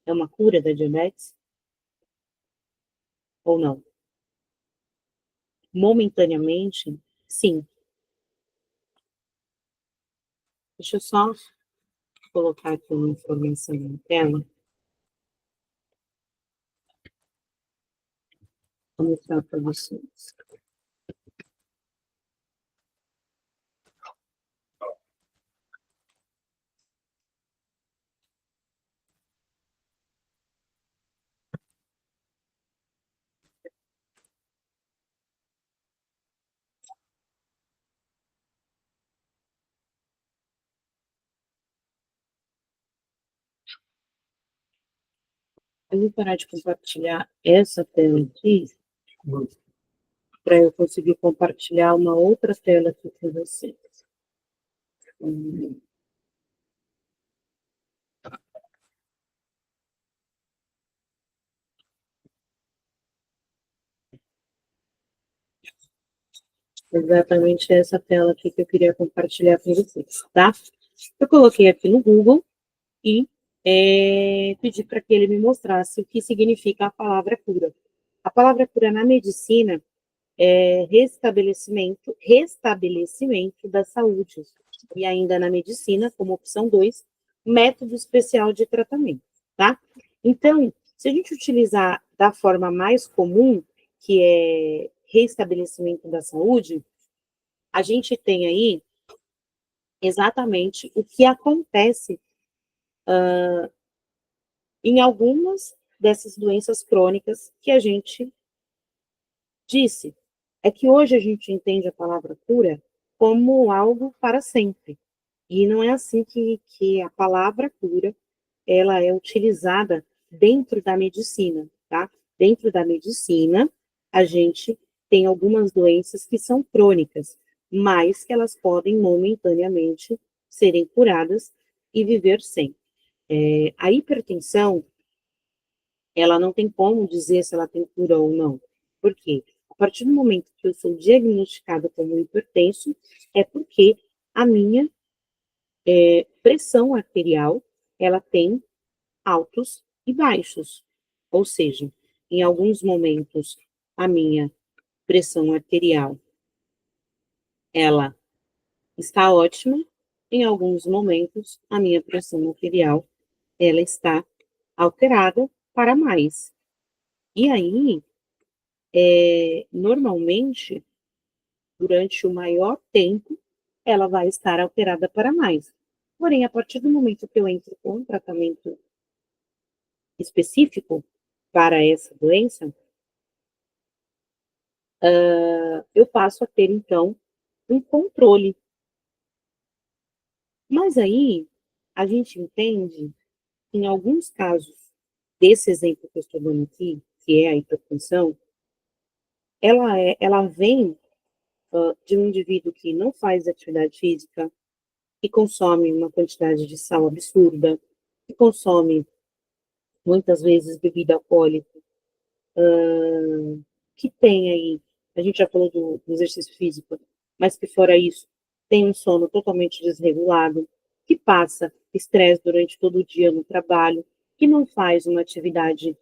Speaker 1: é uma cura da diabetes ou não? Momentaneamente, sim. Deixa eu só colocar aqui uma informação na tela. Vou mostrar para vocês. Eu vou parar de compartilhar essa tela aqui para eu conseguir compartilhar uma outra tela aqui com vocês. Exatamente essa tela aqui que eu queria compartilhar com vocês, tá? Eu coloquei aqui no Google e pedi para que ele me mostrasse o que significa a palavra cura. A palavra cura na medicina é restabelecimento da saúde. E ainda na medicina, como opção 2, método especial de tratamento, tá? Então, se a gente utilizar da forma mais comum, que é restabelecimento da saúde, a gente tem aí exatamente o que acontece em algumas dessas doenças crônicas que a gente disse. É que hoje a gente entende a palavra cura como algo para sempre. E não é assim que a palavra cura ela é utilizada dentro da medicina, tá? Dentro da medicina, a gente tem algumas doenças que são crônicas, mas que elas podem momentaneamente serem curadas e viver sem. A hipertensão, ela não tem como dizer se ela tem cura ou não. Por quê? A partir do momento que eu sou diagnosticada como hipertenso, é porque a minha pressão arterial, ela tem altos e baixos. Ou seja, em alguns momentos, a minha pressão arterial, ela está ótima, em alguns momentos, a minha pressão arterial, ela está alterada para mais. E aí, normalmente, durante o maior tempo, ela vai estar alterada para mais. Porém, a partir do momento que eu entro com um tratamento específico para essa doença, eu passo a ter, então, um controle. Mas aí, a gente entende, em alguns casos, desse exemplo que eu estou dando aqui, que é a hipertensão, ela vem de um indivíduo que não faz atividade física, que consome uma quantidade de sal absurda, que consome, muitas vezes, bebida alcoólica, que tem aí, a gente já falou do exercício físico, mas que fora isso, tem um sono totalmente desregulado, que passa estresse durante todo o dia no trabalho, que não faz uma atividade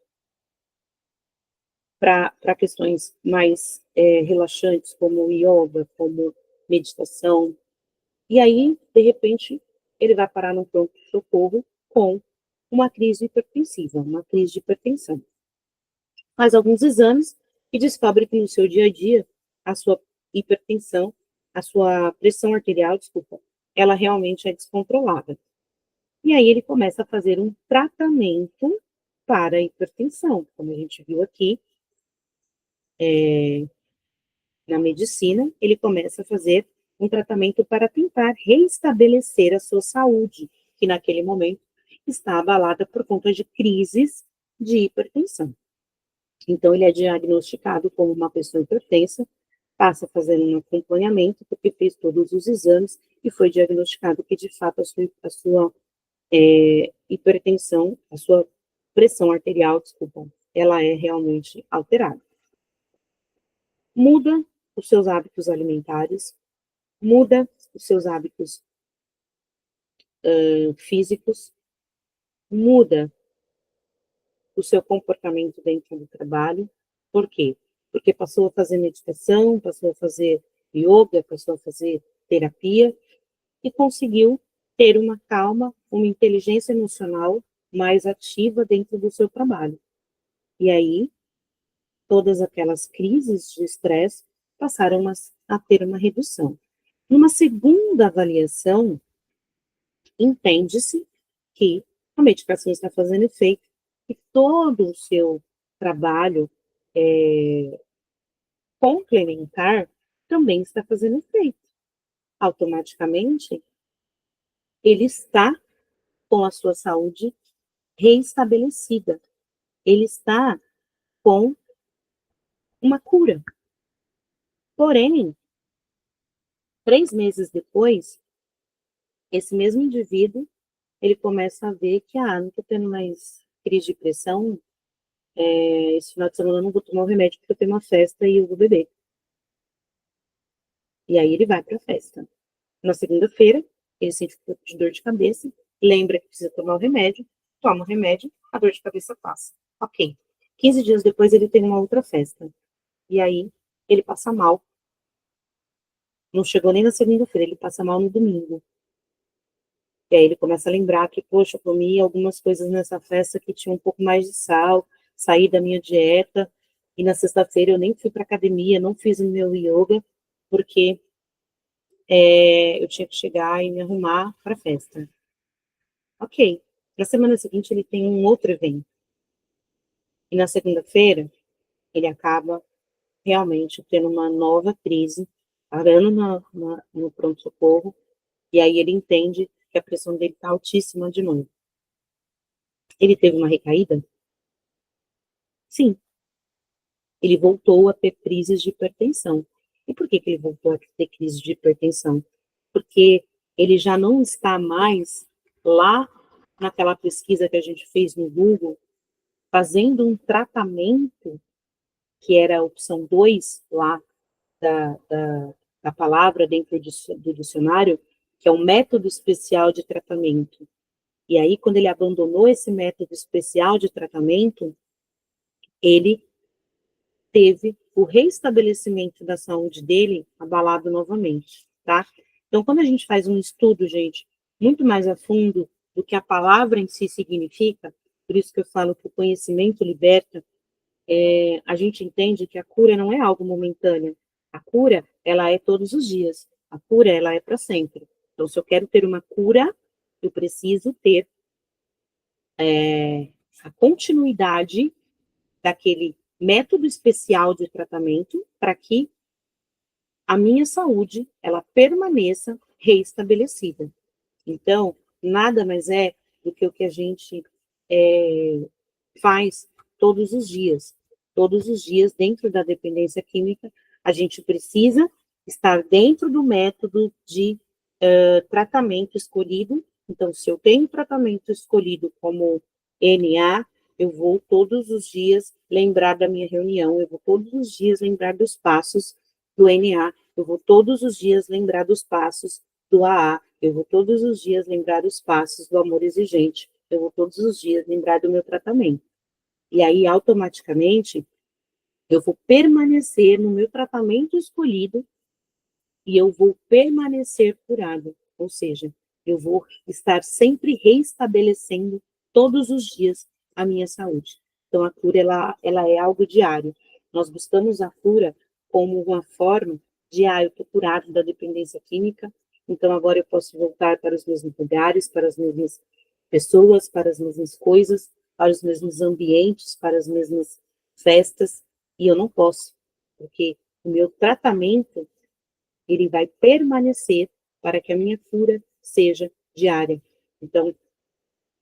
Speaker 1: para questões mais relaxantes, como yoga, como meditação. E aí, de repente, ele vai parar no pronto-socorro com uma crise hipertensiva, uma crise de hipertensão. Faz alguns exames e descobre que no seu dia a dia, a sua hipertensão, a sua pressão arterial, desculpa, ela realmente é descontrolada. E aí ele começa a fazer um tratamento para a hipertensão, como a gente viu aqui, na medicina, ele começa a fazer um tratamento para tentar reestabelecer a sua saúde, que naquele momento está abalada por conta de crises de hipertensão. Então, ele é diagnosticado como uma pessoa hipertensa, passa a fazer um acompanhamento, porque fez todos os exames e foi diagnosticado que, de fato, a sua hipertensão, a sua pressão arterial, desculpa, ela é realmente alterada. Muda os seus hábitos alimentares, muda os seus hábitos físicos, muda o seu comportamento dentro do trabalho. Por quê? Porque passou a fazer meditação, passou a fazer yoga, passou a fazer terapia e conseguiu ter uma calma, uma inteligência emocional mais ativa dentro do seu trabalho. E aí, todas aquelas crises de estresse passaram a ter uma redução. Numa segunda avaliação, entende-se que a medicação está fazendo efeito e todo o seu trabalho complementar também está fazendo efeito. Automaticamente, ele está com a sua saúde reestabelecida. Ele está com uma cura. Porém, 3 meses depois, esse mesmo indivíduo, ele começa a ver que, não estou tendo mais crise de pressão, esse final de semana eu não vou tomar o remédio porque eu tenho uma festa e eu vou beber. E aí ele vai para a festa. Na segunda-feira, ele sente um pouco de dor de cabeça, lembra que precisa tomar o remédio, toma o remédio, a dor de cabeça passa. Ok. 15 dias depois ele tem uma outra festa. E aí ele passa mal. Não chegou nem na segunda-feira, ele passa mal no domingo. E aí ele começa a lembrar que, poxa, eu comi algumas coisas nessa festa que tinha um pouco mais de sal, saí da minha dieta, e na sexta-feira eu nem fui para academia, não fiz o meu yoga, porque eu tinha que chegar e me arrumar para a festa. Ok. Na semana seguinte ele tem um outro evento. E na segunda-feira ele acaba realmente tendo uma nova crise, parando no pronto-socorro, e aí ele entende que a pressão dele está altíssima de novo. Ele teve uma recaída? Sim. Ele voltou a ter crises de hipertensão. E por que ele voltou a ter crise de hipertensão? Porque ele já não está mais lá naquela pesquisa que a gente fez no Google, fazendo um tratamento, que era a opção 2 lá da palavra dentro do dicionário, que é um método especial de tratamento. E aí, quando ele abandonou esse método especial de tratamento, ele teve o reestabelecimento da saúde dele abalado novamente, tá? Então, quando a gente faz um estudo, gente, muito mais a fundo do que a palavra em si significa, por isso que eu falo que o conhecimento liberta, a gente entende que a cura não é algo momentâneo. A cura, ela é todos os dias. A cura, ela é para sempre. Então, se eu quero ter uma cura, eu preciso ter a continuidade daquele método especial de tratamento para que a minha saúde ela permaneça reestabelecida. Então, nada mais é do que o que a gente faz todos os dias. Todos os dias, dentro da dependência química, a gente precisa estar dentro do método de tratamento escolhido. Então, se eu tenho tratamento escolhido como NA, eu vou todos os dias lembrar da minha reunião, eu vou todos os dias lembrar dos passos do NA, eu vou todos os dias lembrar dos passos do AA, eu vou todos os dias lembrar dos passos do amor exigente, eu vou todos os dias lembrar do meu tratamento. E aí, automaticamente, eu vou permanecer no meu tratamento escolhido e eu vou permanecer curado. Ou seja, eu vou estar sempre reestabelecendo todos os dias a minha saúde. Então, a cura, ela é algo diário. Nós buscamos a cura como uma forma de, eu estou curado da dependência química, então agora eu posso voltar para os mesmos lugares, para as mesmas pessoas, para as mesmas coisas, para os mesmos ambientes, para as mesmas festas, e eu não posso, porque o meu tratamento, ele vai permanecer para que a minha cura seja diária. Então,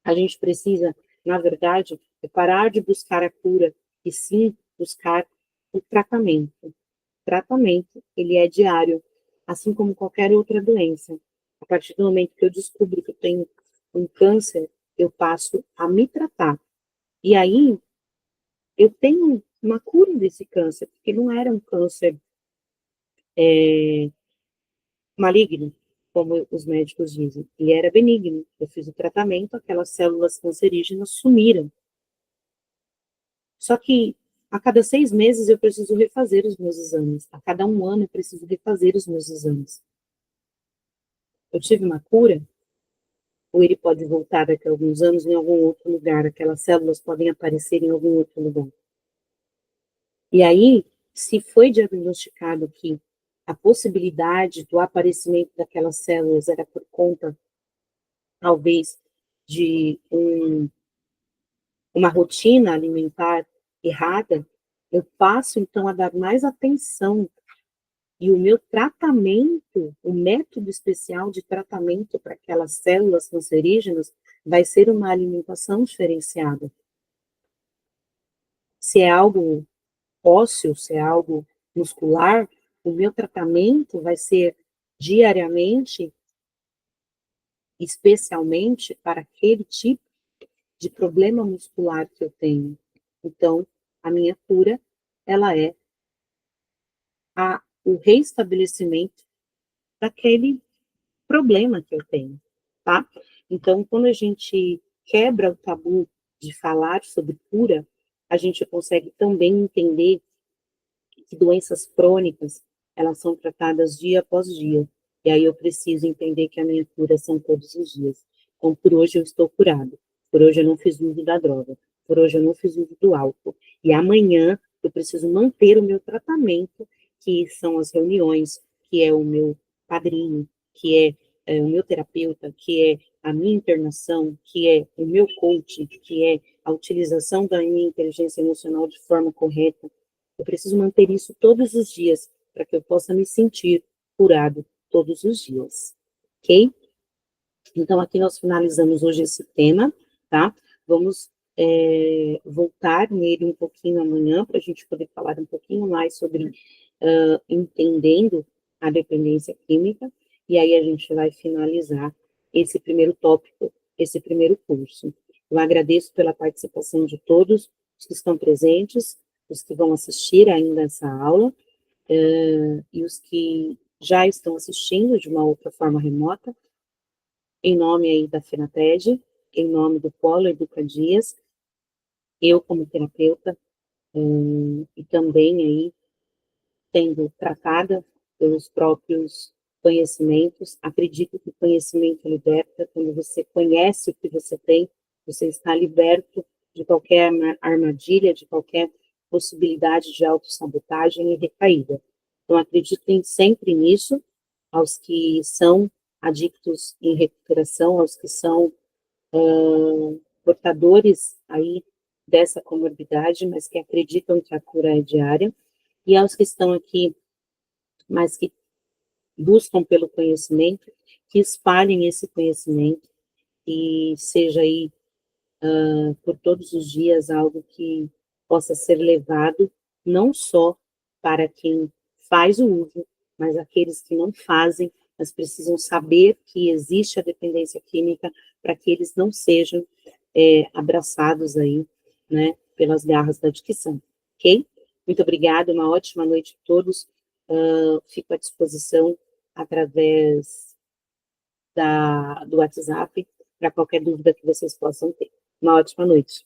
Speaker 1: a gente precisa, na verdade, parar de buscar a cura e sim buscar o tratamento. O tratamento, ele é diário, assim como qualquer outra doença. A partir do momento que eu descubro que eu tenho um câncer, eu passo a me tratar. E aí, eu tenho uma cura desse câncer, porque não era um câncer maligno, como os médicos dizem. Ele era benigno. Eu fiz o tratamento, aquelas células cancerígenas sumiram. Só que a cada 6 meses eu preciso refazer os meus exames. A cada 1 ano eu preciso refazer os meus exames. Eu tive uma cura, ou ele pode voltar daqui a alguns anos em algum outro lugar, aquelas células podem aparecer em algum outro lugar. E aí, se foi diagnosticado que a possibilidade do aparecimento daquelas células era por conta, talvez, de uma rotina alimentar errada, eu passo, então, a dar mais atenção. E o meu tratamento, o método especial de tratamento para aquelas células cancerígenas vai ser uma alimentação diferenciada. Se é algo ósseo, se é algo muscular, o meu tratamento vai ser diariamente, especialmente para aquele tipo de problema muscular que eu tenho. Então, a minha cura, ela é o reestabelecimento daquele problema que eu tenho, tá? Então, quando a gente quebra o tabu de falar sobre cura, a gente consegue também entender que doenças crônicas, elas são tratadas dia após dia. E aí eu preciso entender que a minha cura são todos os dias. Então, por hoje eu estou curado. Por hoje eu não fiz uso da droga. Por hoje eu não fiz uso do álcool. E amanhã eu preciso manter o meu tratamento, que são as reuniões, que é o meu padrinho, que é o meu terapeuta, que é a minha internação, que é o meu coaching, que é a utilização da minha inteligência emocional de forma correta. Eu preciso manter isso todos os dias, para que eu possa me sentir curado todos os dias, ok? Então, aqui nós finalizamos hoje esse tema, tá? Vamos voltar nele um pouquinho amanhã, para a gente poder falar um pouquinho mais sobre entendendo a dependência química, e aí a gente vai finalizar esse primeiro tópico, esse primeiro curso. Eu agradeço pela participação de todos os que estão presentes, os que vão assistir ainda essa aula, e os que já estão assistindo de uma outra forma remota, em nome aí da FENATED, em nome do Polo Educadias, eu como terapeuta, e também aí sendo tratada pelos próprios conhecimentos. Acredito que o conhecimento liberta. Quando você conhece o que você tem, você está liberto de qualquer armadilha, de qualquer possibilidade de autossabotagem e recaída. Então, acreditem sempre nisso, aos que são adictos em recuperação, aos que são portadores aí dessa comorbidade, mas que acreditam que a cura é diária, e aos que estão aqui, mas que buscam pelo conhecimento, que espalhem esse conhecimento e seja aí por todos os dias algo que possa ser levado não só para quem faz o uso, mas aqueles que não fazem, mas precisam saber que existe a dependência química para que eles não sejam abraçados aí, né, pelas garras da adicção, ok? Muito obrigada, uma ótima noite a todos, fico à disposição através do WhatsApp para qualquer dúvida que vocês possam ter. Uma ótima noite.